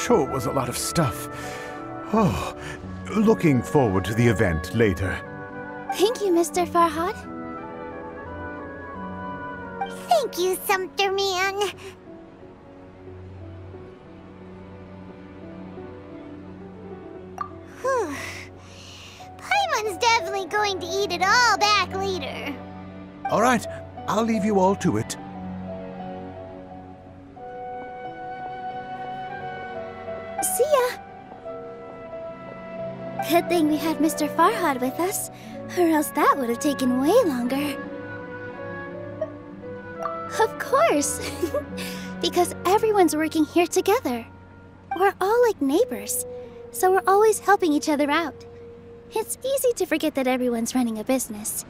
sure was a lot of stuff. Oh, looking forward to the event later. Thank you, Mr. Farhad. Thank you, Sumpter Man. Whew. Paimon's definitely going to eat it all back later. All right, I'll leave you all to it. See ya! Good thing we had Mr. Farhad with us, or else that would have taken way longer. Of course! Because everyone's working here together. We're all like neighbors, so we're always helping each other out. It's easy to forget that everyone's running a business.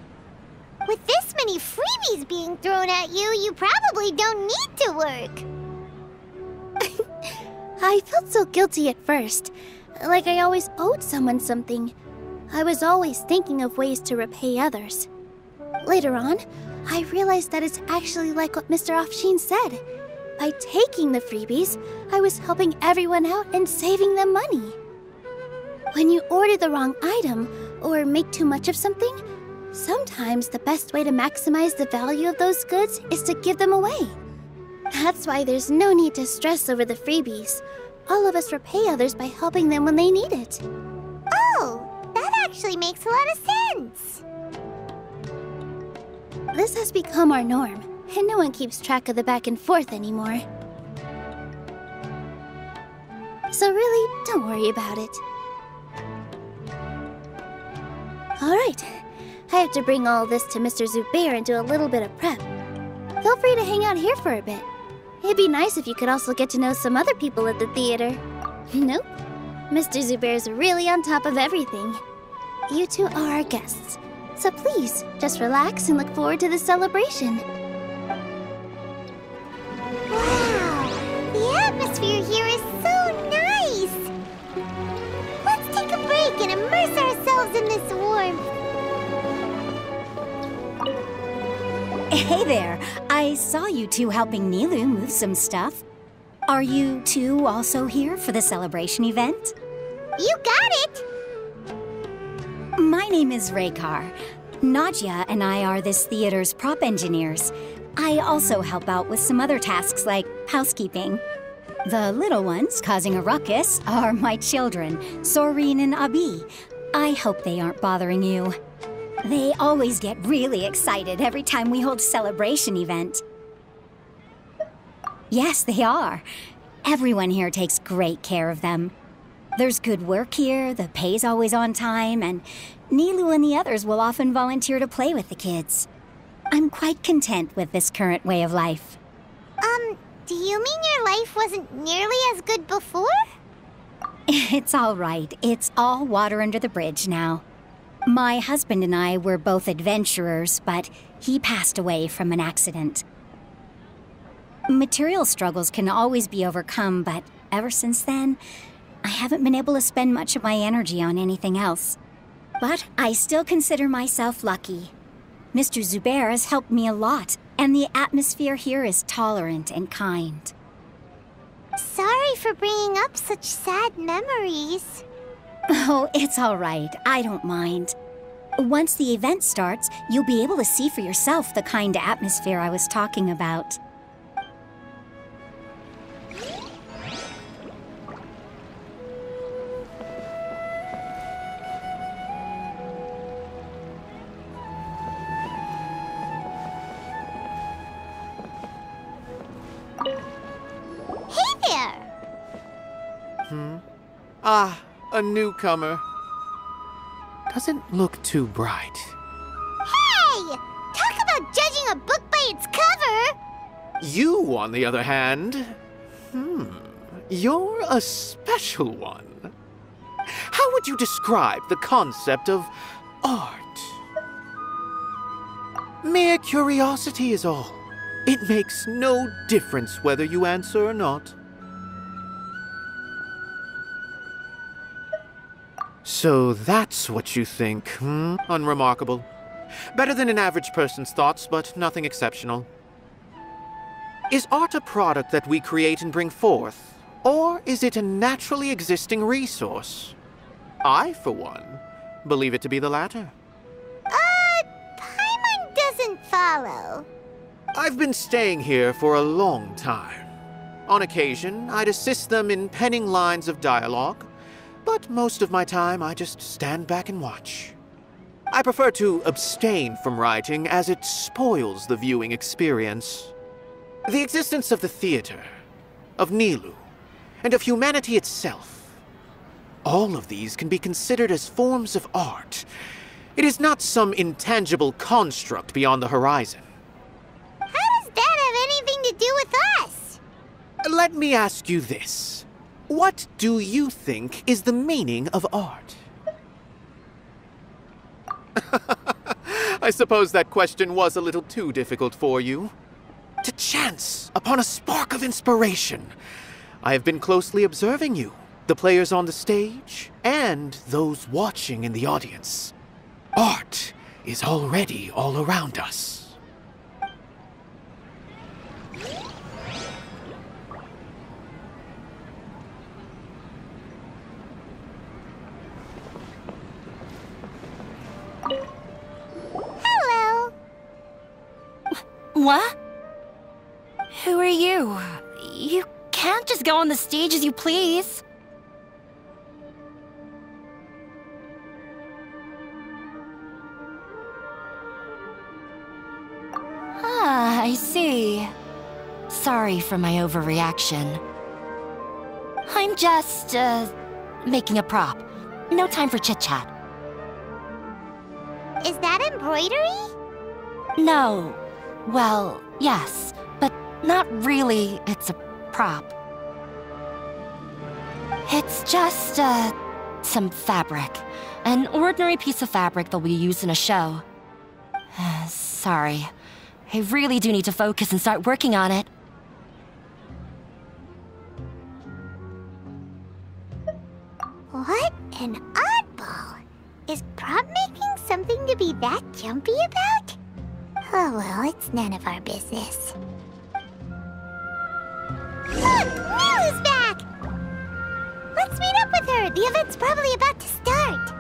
With this many freebies being thrown at you, you probably don't need to work. I felt so guilty at first, like I always owed someone something. I was always thinking of ways to repay others. Later on, I realized that it's actually like what Mr. Afshin said. By taking the freebies, I was helping everyone out and saving them money. When you order the wrong item, or make too much of something, sometimes the best way to maximize the value of those goods is to give them away. That's why there's no need to stress over the freebies. All of us repay others by helping them when they need it. Oh, that actually makes a lot of sense. This has become our norm, and no one keeps track of the back and forth anymore. So really, don't worry about it. Alright, I have to bring all this to Mr. Zubair and do a little bit of prep. Feel free to hang out here for a bit. It'd be nice if you could also get to know some other people at the theater. Nope. Mr. Zubair's really on top of everything. You two are our guests, so please, just relax and look forward to the celebration. Wow, the atmosphere here is so nice. Let's take a break and immerse ourselves in this warmth. Hey there! I saw you two helping Nilu move some stuff. Are you two also here for the celebration event? You got it! My name is Raykar. Nadia and I are this theater's prop engineers. I also help out with some other tasks like housekeeping. The little ones causing a ruckus are my children, Soreen and Abi. I hope they aren't bothering you. They always get really excited every time we hold a celebration event. Yes, they are. Everyone here takes great care of them. There's good work here, the pay's always on time, and Nilu and the others will often volunteer to play with the kids. I'm quite content with this current way of life. Do you mean your life wasn't nearly as good before? It's all right. It's all water under the bridge now. My husband and I were both adventurers, but he passed away from an accident. Material struggles can always be overcome, but ever since then, I haven't been able to spend much of my energy on anything else. But I still consider myself lucky. Mr. Zubair has helped me a lot, and the atmosphere here is tolerant and kind. Sorry for bringing up such sad memories. Oh, it's all right. I don't mind. Once the event starts, you'll be able to see for yourself the kind of atmosphere I was talking about. Hey there! Ah, a newcomer. Doesn't look too bright. Hey! Talk about judging a book by its cover! You, on the other hand, you're a special one. How would you describe the concept of art? Mere curiosity is all. It makes no difference whether you answer or not. So that's what you think, Unremarkable. Better than an average person's thoughts, but nothing exceptional. Is art a product that we create and bring forth, Or is it a naturally existing resource? I, for one, believe it to be the latter. Paimon doesn't follow. I've been staying here for a long time. On occasion, I'd assist them in penning lines of dialogue, but most of my time I just stand back and watch. I prefer to abstain from writing as it spoils the viewing experience. The existence of the theater, of Nilu, and of humanity itself. All of these can be considered as forms of art. It is not some intangible construct beyond the horizon. How does that have anything to do with us? Let me ask you this. What do you think is the meaning of art? I suppose that question was a little too difficult for you. To chance upon a spark of inspiration. I have been closely observing you, the players on the stage, and those watching in the audience. Art is already all around us. Hello. What? Who are you? You can't just go on the stage as you please. Ah, I see. Sorry for my overreaction. I'm just, making a prop. No time for chit-chat. Is that embroidery? No. Well, yes, but not really. It's a prop. It's just, some fabric. An ordinary piece of fabric that we use in a show. Sorry. I really do need to focus and start working on it. What an oddball. Is prop making something to be that jumpy about? Oh well, it's none of our business. Look! Nilu's back! Let's meet up with her! The event's probably about to start!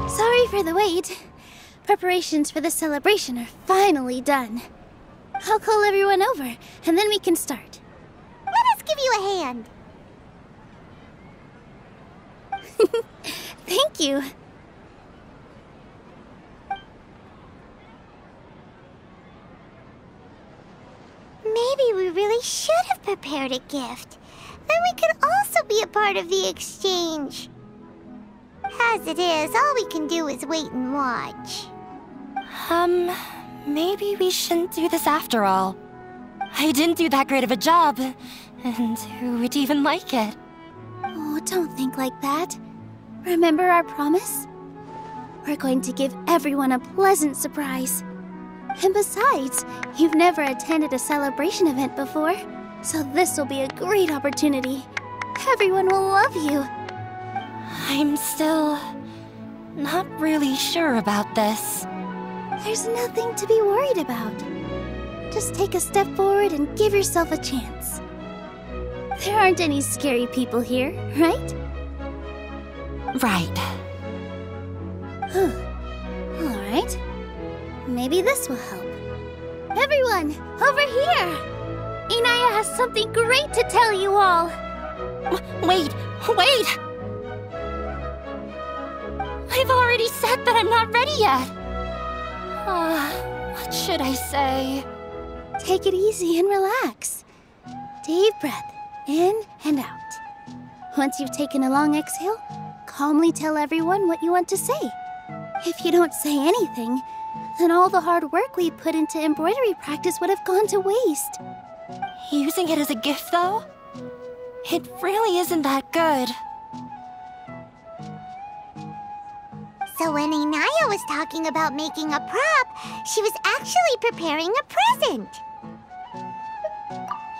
Sorry for the wait. Preparations for the celebration are finally done. I'll call everyone over, and then we can start. Let us give you a hand! Thank you. Maybe we really should have prepared a gift. Then we could also be a part of the exchange. As it is, all we can do is wait and watch. Maybe we shouldn't do this after all. I didn't do that great of a job, and who would even like it? Oh, don't think like that. Remember our promise? We're going to give everyone a pleasant surprise. And besides, you've never attended a celebration event before, so this will be a great opportunity. Everyone will love you. I'm still not really sure about this. There's nothing to be worried about. Just take a step forward and give yourself a chance. There aren't any scary people here, right? Right. Alright. Maybe this will help. Everyone, over here! Inaya has something great to tell you all! Wait! I've already said that I'm not ready yet! What should I say? Take it easy and relax. Deep breath, in and out. Once you've taken a long exhale, calmly tell everyone what you want to say. If you don't say anything, then all the hard work we put into embroidery practice would have gone to waste. Using it as a gift, though? It really isn't that good. So when Inaya was talking about making a prop, she was actually preparing a present.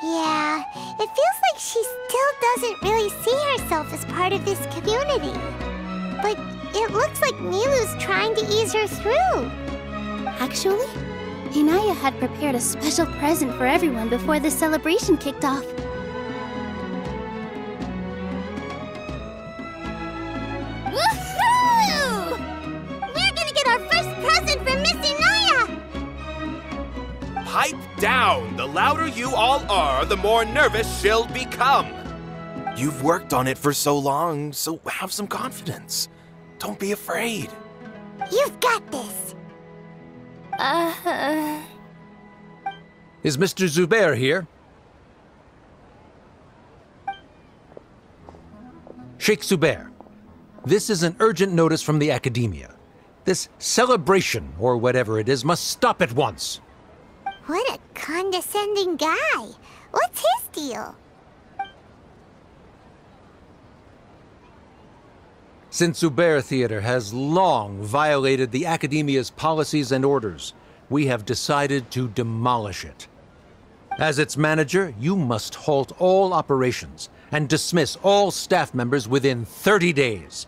Yeah, it feels like she still doesn't really see herself as part of this community. But it looks like Milu's trying to ease her through. Actually, Inaya had prepared a special present for everyone before the celebration kicked off. Woohoo! We're gonna get our first present from Miss Inaya! Pipe down! The louder you all are, the more nervous she'll become. You've worked on it for so long, so have some confidence. Don't be afraid. You've got this. Is Mr. Zubair here? Sheikh Zubair, this is an urgent notice from the Akademiya. This celebration, or whatever it is, must stop at once. What a condescending guy. What's his deal? Since Zubair Theater has long violated the Akademiya's policies and orders, we have decided to demolish it. As its manager, you must halt all operations and dismiss all staff members within 30 days,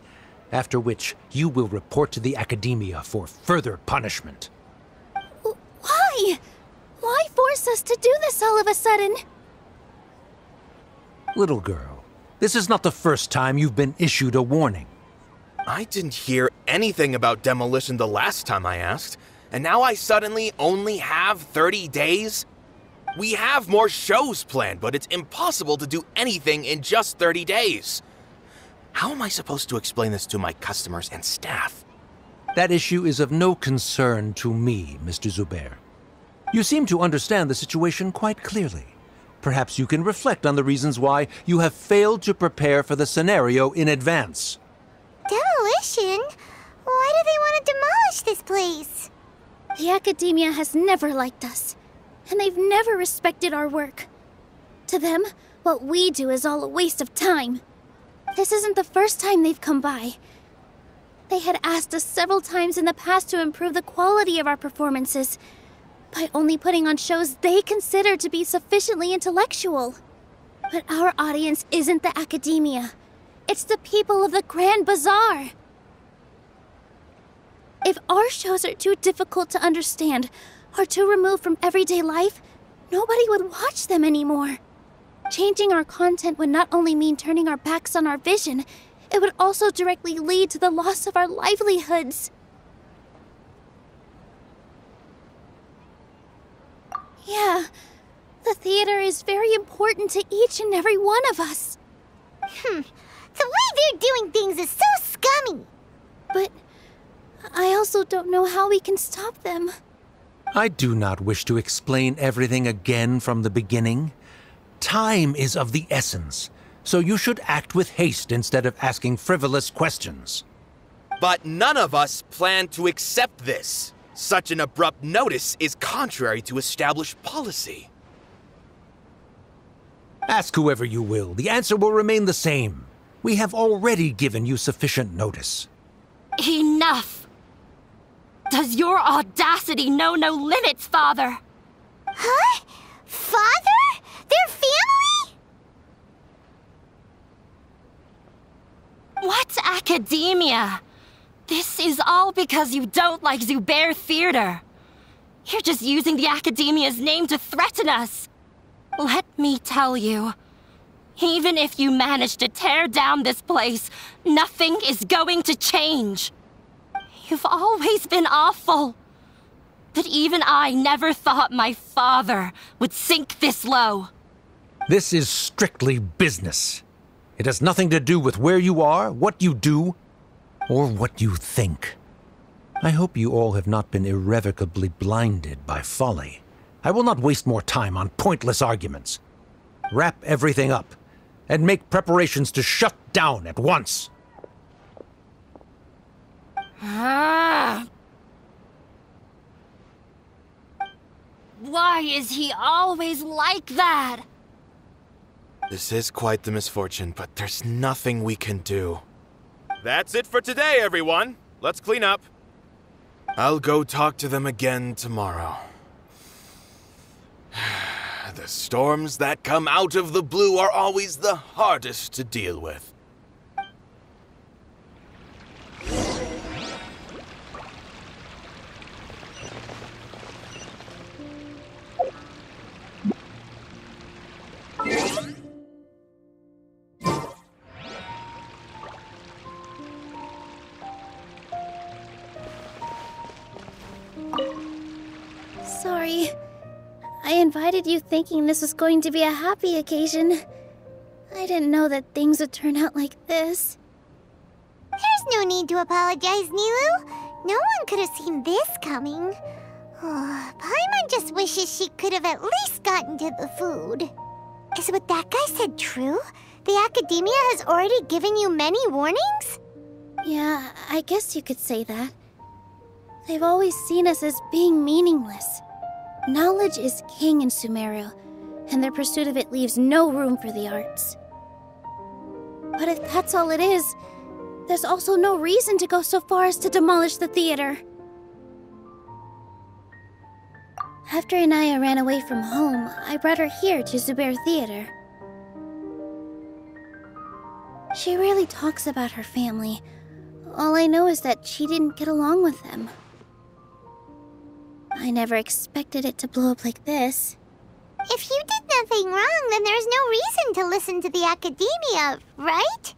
after which you will report to the Akademiya for further punishment. Why? Why force us to do this all of a sudden? Little girl, this is not the first time you've been issued a warning. I didn't hear anything about demolition the last time I asked, and now I suddenly only have 30 days? We have more shows planned, but it's impossible to do anything in just 30 days. How am I supposed to explain this to my customers and staff? That issue is of no concern to me, Mr. Zubair. You seem to understand the situation quite clearly. Perhaps you can reflect on the reasons why you have failed to prepare for the scenario in advance. Demolition? Why do they want to demolish this place? The Akademiya has never liked us, and they've never respected our work. To them, what we do is all a waste of time. This isn't the first time they've come by. They had asked us several times in the past to improve the quality of our performances by only putting on shows they consider to be sufficiently intellectual. But our audience isn't the Akademiya. It's the people of the Grand Bazaar. If our shows are too difficult to understand or too removed from everyday life, nobody would watch them anymore. Changing our content would not only mean turning our backs on our vision, it would also directly lead to the loss of our livelihoods. Yeah, the theater is very important to each and every one of us. The way they're doing things is so scummy. But I also don't know how we can stop them. I do not wish to explain everything again from the beginning. Time is of the essence, so you should act with haste instead of asking frivolous questions. But none of us plan to accept this. Such an abrupt notice is contrary to established policy. Ask whoever you will, the answer will remain the same. We have already given you sufficient notice. Enough! Does your audacity know no limits, Father? Huh? Father? Their family? What Akademiya? This is all because you don't like Zubair Theater. You're just using the Akademiya's name to threaten us. Let me tell you, even if you manage to tear down this place, nothing is going to change. You've always been awful. But even I never thought my father would sink this low. This is strictly business. It has nothing to do with where you are, what you do, or what you think. I hope you all have not been irrevocably blinded by folly. I will not waste more time on pointless arguments. Wrap everything up, and make preparations to shut down at once. Why is he always like that? This is quite the misfortune, but there's nothing we can do. That's it for today, everyone. Let's clean up. I'll go talk to them again tomorrow. The storms that come out of the blue are always the hardest to deal with. Sorry. I invited you thinking this was going to be a happy occasion. I didn't know that things would turn out like this. There's no need to apologize, Nilu. No one could have seen this coming. Oh, Paimon just wishes she could have at least gotten to the food. Is what that guy said true? The Akademiya has already given you many warnings? Yeah, I guess you could say that. They've always seen us as being meaningless. Knowledge is king in Sumeru, and their pursuit of it leaves no room for the arts. But if that's all it is, there's also no reason to go so far as to demolish the theater. After Inaya ran away from home, I brought her here to Zubair Theater. She rarely talks about her family. All I know is that she didn't get along with them. I never expected it to blow up like this. If you did nothing wrong, then there's no reason to listen to the Akademiya, right?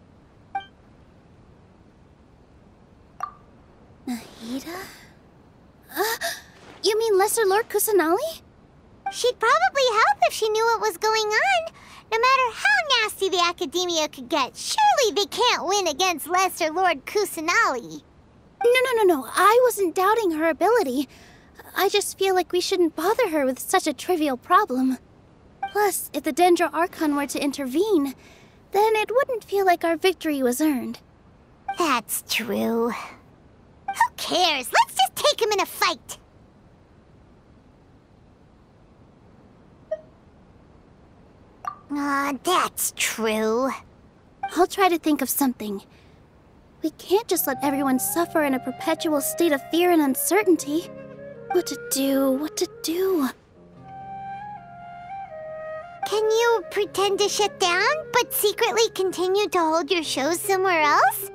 Nahida? You mean Lesser Lord Kusanali? She'd probably help if she knew what was going on. No matter how nasty the Akademiya could get, surely they can't win against Lesser Lord Kusanali. No. I wasn't doubting her ability. I just feel like we shouldn't bother her with such a trivial problem. Plus, if the Dendro Archon were to intervene, then it wouldn't feel like our victory was earned. That's true. Who cares? Let's just take him in a fight! That's true. I'll try to think of something. We can't just let everyone suffer in a perpetual state of fear and uncertainty. What to do? Can you pretend to shut down, but secretly continue to hold your shows somewhere else?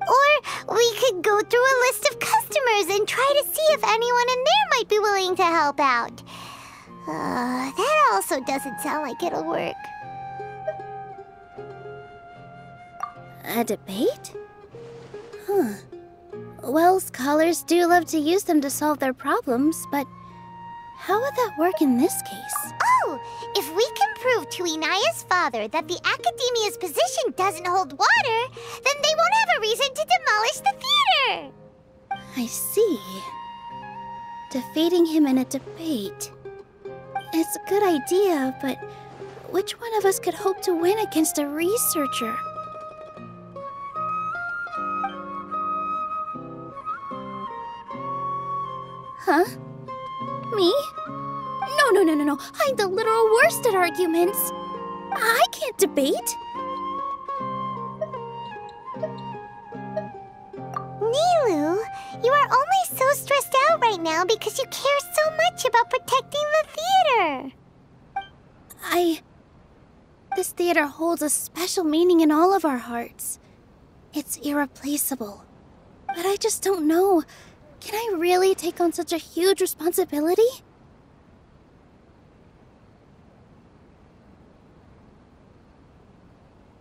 Or we could go through a list of customers and try to see if anyone in there might be willing to help out. That also doesn't sound like it'll work. A debate? Huh. Well, scholars do love to use them to solve their problems, but how would that work in this case? Oh, if we can prove to Inaya's father that the Akademiya's position doesn't hold water, then they won't have a reason to demolish the theater! I see. Defeating him in a debate. It's a good idea, but which one of us could hope to win against a researcher? Huh? Me? No. I'm the literal worst at arguments. I can't debate. Nilu, you are only so stressed out right now because you care so much about protecting the theater. This theater holds a special meaning in all of our hearts. It's irreplaceable. But I just don't know. Can I really take on such a huge responsibility?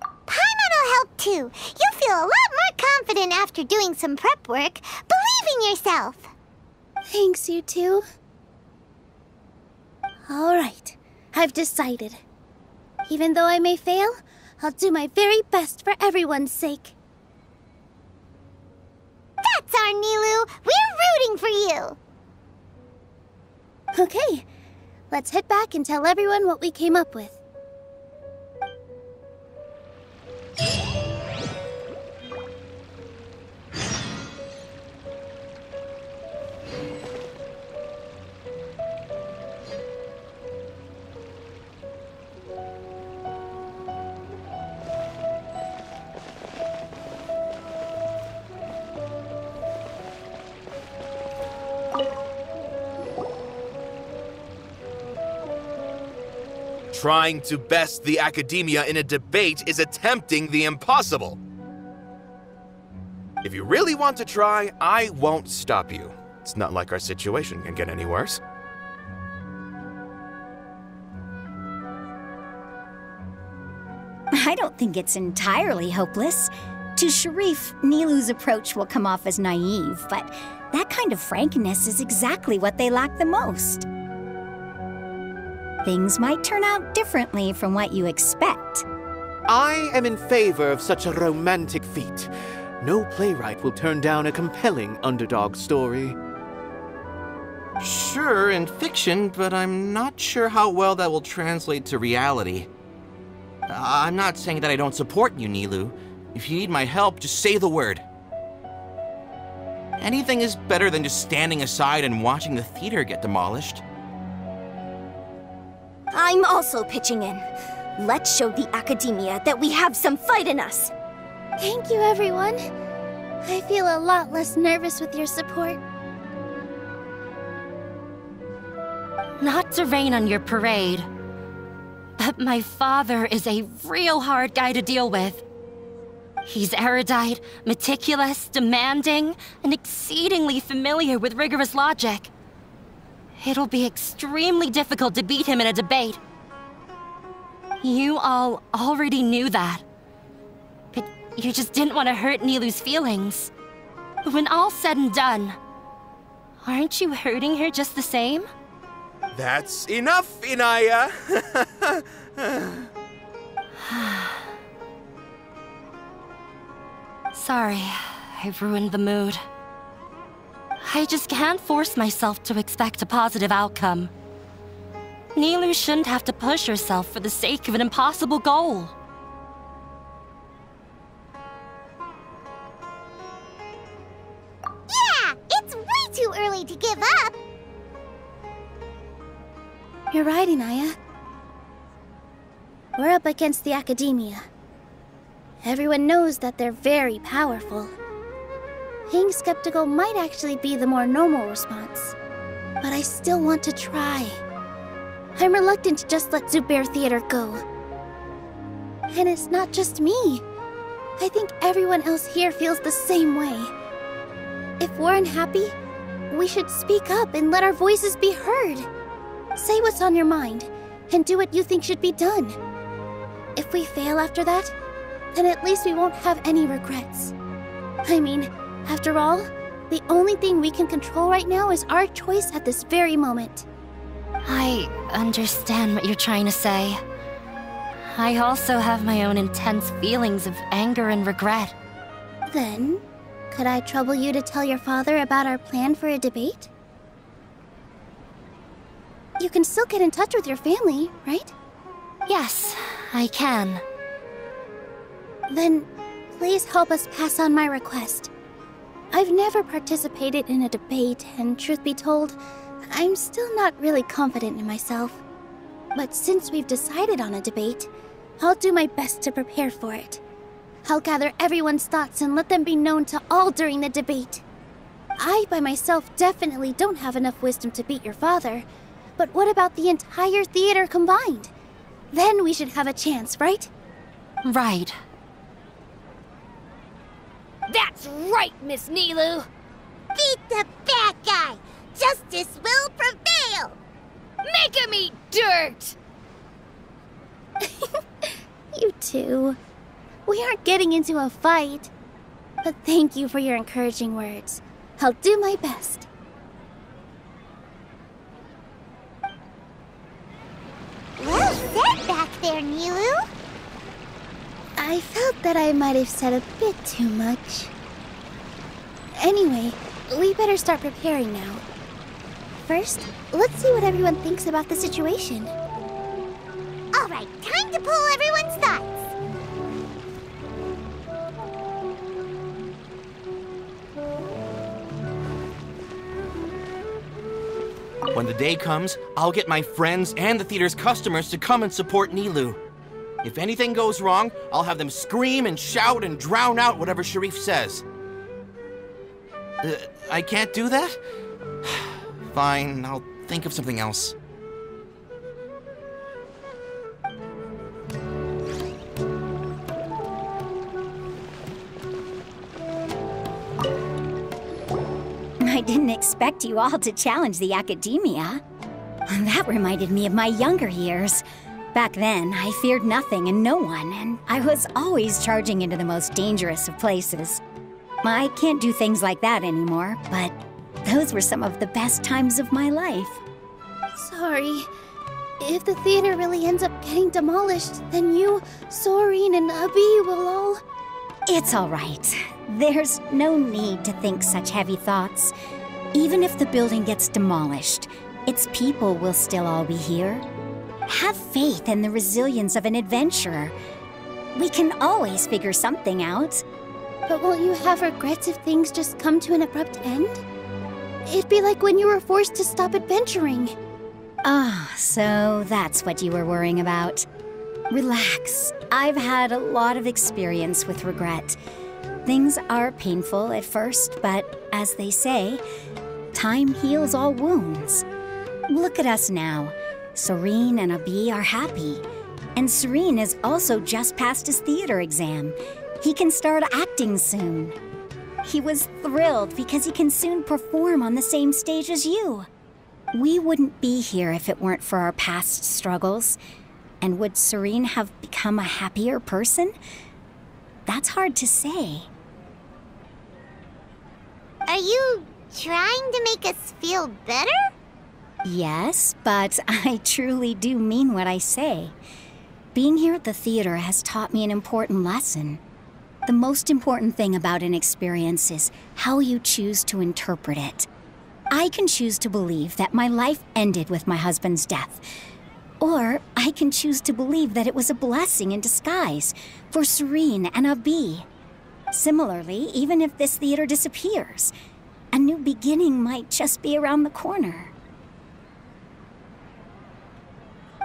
Paimon will help too. You'll feel a lot more confident after doing some prep work. Believe in yourself. Thanks, you two. All right, I've decided. Even though I may fail, I'll do my very best for everyone's sake. That's our Nilu! We're rooting for you! Okay, let's head back and tell everyone what we came up with. trying to best the Akademiya in a debate is attempting the impossible. If you really want to try, I won't stop you. It's not like our situation can get any worse. I don't think it's entirely hopeless. To Sharif, Nilou's approach will come off as naive, but that kind of frankness is exactly what they lack the most. Things might turn out differently from what you expect. I am in favor of such a romantic feat. No playwright will turn down a compelling underdog story. Sure, in fiction, but I'm not sure how well that will translate to reality. I'm not saying that I don't support you, Nilou. If you need my help, just say the word. Anything is better than just standing aside and watching the theater get demolished. I'm also pitching in. Let's show the Akademiya that we have some fight in us. Thank you, everyone. I feel a lot less nervous with your support. Not to rain on your parade, but my father is a real hard guy to deal with. He's erudite, meticulous, demanding, and exceedingly familiar with rigorous logic. It'll be extremely difficult to beat him in a debate. You all already knew that. But you just didn't want to hurt Nilou's feelings. But when all's said and done, aren't you hurting her just the same? That's enough, Inaya! Sorry, I ruined the mood. I just can't force myself to expect a positive outcome. Nilou shouldn't have to push herself for the sake of an impossible goal. Yeah, it's way too early to give up. You're right, Inaya. We're up against the Akademiya. Everyone knows that they're very powerful. Being skeptical might actually be the more normal response. But I still want to try. I'm reluctant to just let Zubair Theater go. And it's not just me. I think everyone else here feels the same way. If we're unhappy, we should speak up and let our voices be heard. Say what's on your mind, and do what you think should be done. If we fail after that, then at least we won't have any regrets. I mean, after all, the only thing we can control right now is our choice at this very moment. I understand what you're trying to say. I also have my own intense feelings of anger and regret. Then, could I trouble you to tell your father about our plan for a debate? You can still get in touch with your family, right? Yes, I can. Then, please help us pass on my request. I've never participated in a debate, and truth be told, I'm still not really confident in myself. But since we've decided on a debate, I'll do my best to prepare for it. I'll gather everyone's thoughts and let them be known to all during the debate. I, by myself, definitely don't have enough wisdom to beat your father. But what about the entire theater combined? Then we should have a chance, right? Right. That's right, Miss Nilou! Beat the bad guy! Justice will prevail! Make him eat dirt! You too. We aren't getting into a fight. But thank you for your encouraging words. I'll do my best. Well said back there, Nilou. I felt that I might have said a bit too much. Anyway, we better start preparing now. First, let's see what everyone thinks about the situation. All right, time to pull everyone's thoughts. When the day comes, I'll get my friends and the theater's customers to come and support Nilou. If anything goes wrong, I'll have them scream and shout and drown out whatever Sharif says. I can't do that? Fine, I'll think of something else. expect you all to challenge the Akademiya. That reminded me of my younger years. Back then, I feared nothing and no one, and I was always charging into the most dangerous of places. I can't do things like that anymore, but those were some of the best times of my life. Sorry. If the theater really ends up getting demolished, then you, Soren, and Abi will all... It's all right. There's no need to think such heavy thoughts. Even if the building gets demolished, its people will still all be here. Have faith in the resilience of an adventurer. We can always figure something out. But won't you have regrets if things just come to an abrupt end? It'd be like when you were forced to stop adventuring. Ah, so that's what you were worrying about. Relax. I've had a lot of experience with regret. Things are painful at first, but as they say, time heals all wounds. Look at us now. Soren and Abi are happy. And Soren has also just passed his theater exam. He can start acting soon. He was thrilled because he can soon perform on the same stage as you. We wouldn't be here if it weren't for our past struggles. And would Soren have become a happier person? That's hard to say. Are you trying to make us feel better? Yes, but I truly do mean what I say. Being here at the theater has taught me an important lesson. The most important thing about an experience is how you choose to interpret it. I can choose to believe that my life ended with my husband's death. Or I can choose to believe that it was a blessing in disguise for Soren and Abi. Similarly, even if this theater disappears, a new beginning might just be around the corner.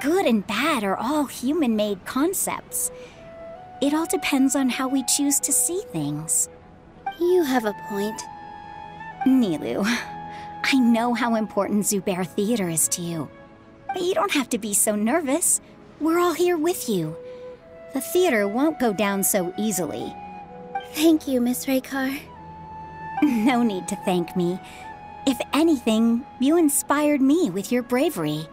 Good and bad are all human-made concepts. It all depends on how we choose to see things. You have a point. Nilou, I know how important Zubair Theater is to you. But you don't have to be so nervous. We're all here with you. The theater won't go down so easily. Thank you, Miss Raykar. No need to thank me. If anything, you inspired me with your bravery.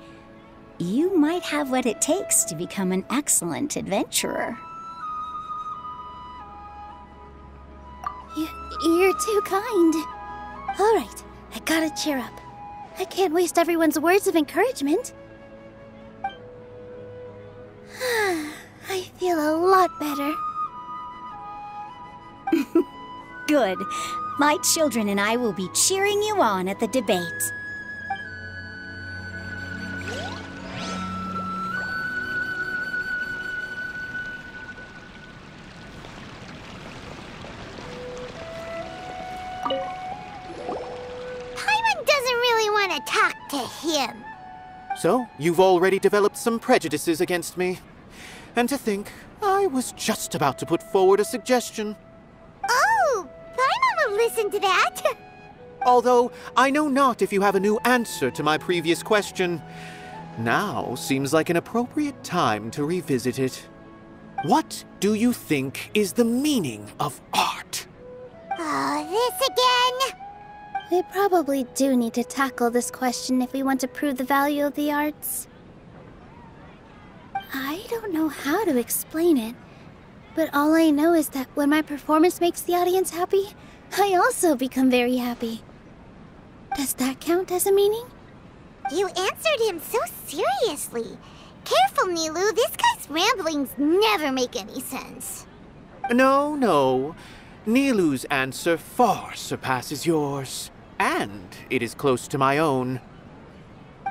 You might have what it takes to become an excellent adventurer. You're too kind. All right, I gotta cheer up. I can't waste everyone's words of encouragement. I feel a lot better. Good. My children and I will be cheering you on at the debate. Paimon doesn't really want to talk to him. So, you've already developed some prejudices against me. And to think, I was just about to put forward a suggestion. Oh, Paimon will listen to that. Although, I know not if you have a new answer to my previous question. Now seems like an appropriate time to revisit it. What do you think is the meaning of art? Oh, this again? We probably do need to tackle this question if we want to prove the value of the arts. I don't know how to explain it, but all I know is that when my performance makes the audience happy, I also become very happy. Does that count as a meaning? You answered him so seriously. Careful, Nilou. This guy's ramblings never make any sense. No. Nilou's answer far surpasses yours, and it is close to my own.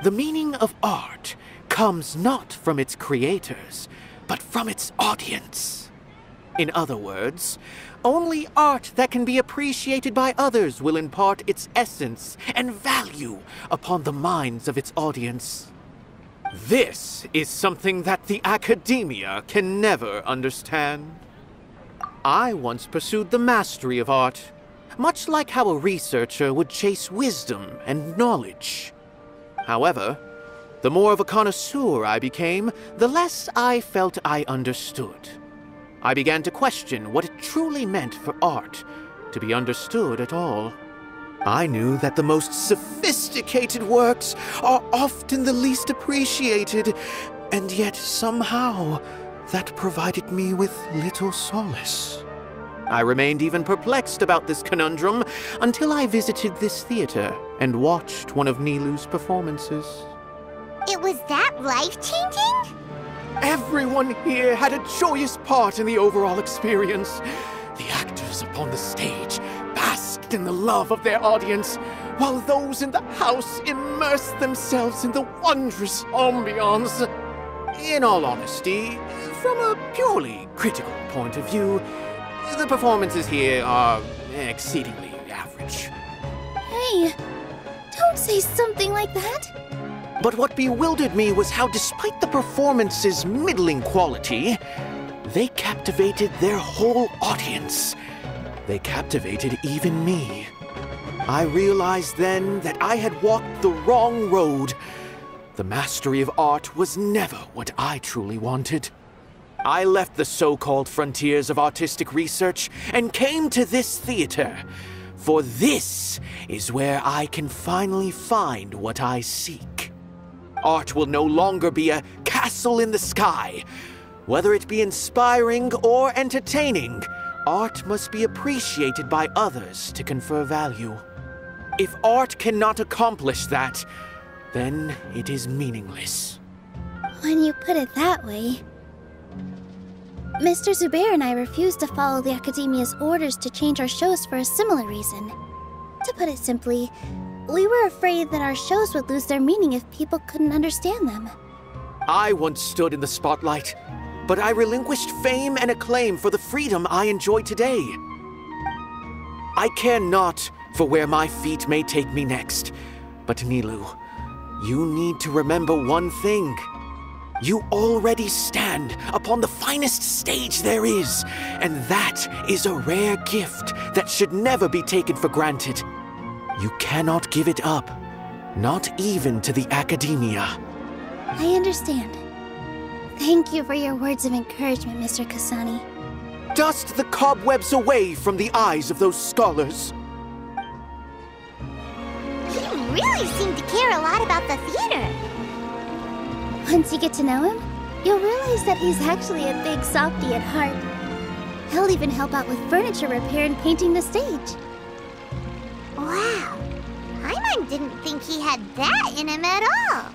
The meaning of art comes not from its creators, but from its audience. In other words, only art that can be appreciated by others will impart its essence and value upon the minds of its audience. This is something that the Akademiya can never understand. I once pursued the mastery of art, much like how a researcher would chase wisdom and knowledge. However, the more of a connoisseur I became, the less I felt I understood. I began to question what it truly meant for art to be understood at all. I knew that the most sophisticated works are often the least appreciated, and yet somehow that provided me with little solace. I remained even perplexed about this conundrum until I visited this theater and watched one of Nilou's performances. It was that life-changing? Everyone here had a joyous part in the overall experience. The actors upon the stage basked in the love of their audience, while those in the house immersed themselves in the wondrous ambiance. In all honesty, from a purely critical point of view, the performances here are exceedingly average. Hey, don't say something like that. But what bewildered me was how, despite the performance's middling quality, they captivated their whole audience. They captivated even me. I realized then that I had walked the wrong road. The mastery of art was never what I truly wanted. I left the so-called frontiers of artistic research and came to this theater, for this is where I can finally find what I seek. Art will no longer be a castle in the sky. Whether it be inspiring or entertaining, art must be appreciated by others to confer value. If art cannot accomplish that, then it is meaningless. When you put it that way... Mr. Zubair and I refused to follow the Akademiya's orders to change our shows for a similar reason. To put it simply, we were afraid that our shows would lose their meaning if people couldn't understand them. I once stood in the spotlight, but I relinquished fame and acclaim for the freedom I enjoy today. I care not for where my feet may take me next, but Nilou, you need to remember one thing. You already stand upon the finest stage there is, and that is a rare gift that should never be taken for granted. You cannot give it up, not even to the Akademiya. I understand. Thank you for your words of encouragement, Mr. Kasani. Dust the cobwebs away from the eyes of those scholars. He really seemed to care a lot about the theater. Once you get to know him, you'll realize that he's actually a big softy at heart. He'll even help out with furniture repair and painting the stage. Wow. Paimon didn't think he had that in him at all.